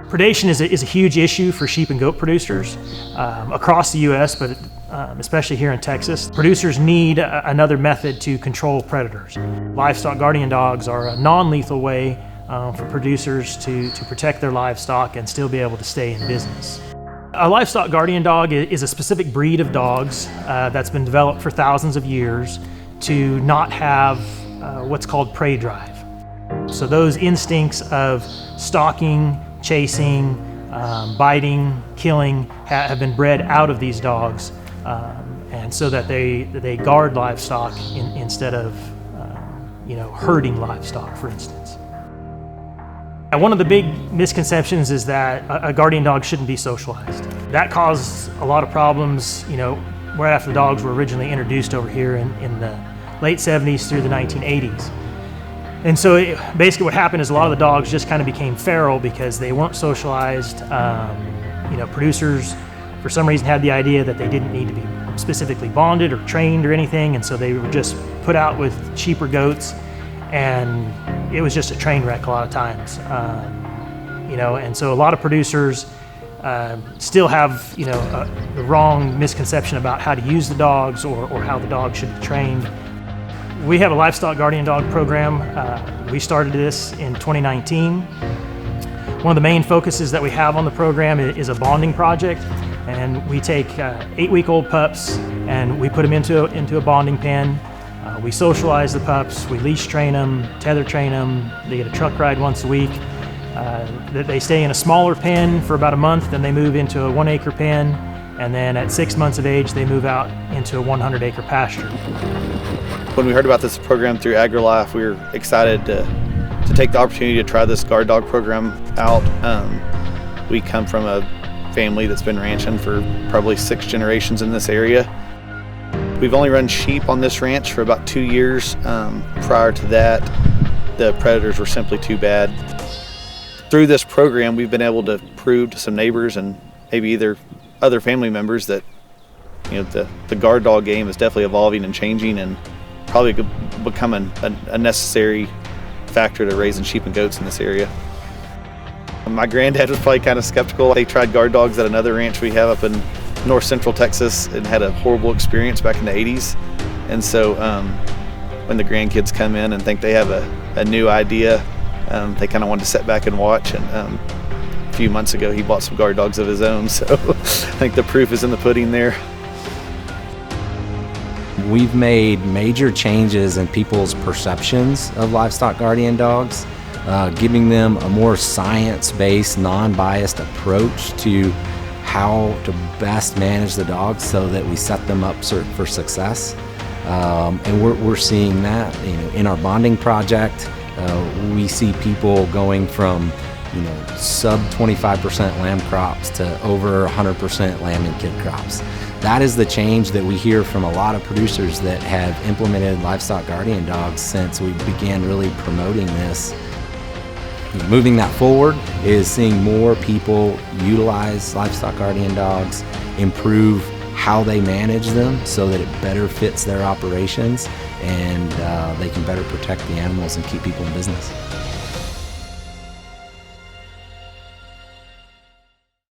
Predation is a huge issue for sheep and goat producers across the U.S., but especially here in Texas. Producers need another method to control predators. Livestock Guardian Dogs are a non-lethal way for producers to protect their livestock and still be able to stay in business. A Livestock Guardian Dog is a specific breed of dogs that's been developed for thousands of years to not have what's called prey drive. So those instincts of stalking, chasing, biting, killing have been bred out of these dogs, and so that they guard livestock instead of herding livestock, for instance. One of the big misconceptions is that a guardian dog shouldn't be socialized. That caused a lot of problems, right after the dogs were originally introduced over here in the late 70s through the 1980s. And so basically what happened is a lot of the dogs just kind of became feral because they weren't socialized. Producers for some reason had the idea that they didn't need to be specifically bonded or trained or anything, and so they were just put out with sheep or goats, and it was just a train wreck a lot of times. And so a lot of producers still have the wrong misconception about how to use the dogs or how the dog should be trained. We have a Livestock Guardian Dog program. We started this in 2019. One of the main focuses that we have on the program is a bonding project, and we take 8-week-old pups and we put them into a bonding pen. We socialize the pups, we leash train them, tether train them, they get a truck ride once a week. They stay in a smaller pen for about a month, then they move into a 1-acre pen, and then at 6 months of age they move out into a 100-acre pasture. When we heard about this program through AgriLife, we were excited to take the opportunity to try this guard dog program out. We come from a family that's been ranching for probably 6 generations in this area. We've only run sheep on this ranch for about 2 years. Prior to that, the predators were simply too bad. Through this program, we've been able to prove to some neighbors and maybe either other family members that the guard dog game is definitely evolving and changing, and probably could become a necessary factor to raising sheep and goats in this area. My granddad was probably kind of skeptical. They tried guard dogs at another ranch we have up in north central Texas and had a horrible experience back in the 80s. And so when the grandkids come in and think they have a new idea, they kind of wanted to sit back and watch. And a few months ago he bought some guard dogs of his own, so I think the proof is in the pudding there. We've made major changes in people's perceptions of livestock guardian dogs, giving them a more science-based, non-biased approach to how to best manage the dogs so that we set them up for success. And we're seeing that in our bonding project. We see people going from sub 25% lamb crops to over 100% lamb and kid crops. That is the change that we hear from a lot of producers that have implemented livestock guardian dogs since we began really promoting this. Moving that forward is seeing more people utilize livestock guardian dogs, improve how they manage them so that it better fits their operations, and they can better protect the animals and keep people in business.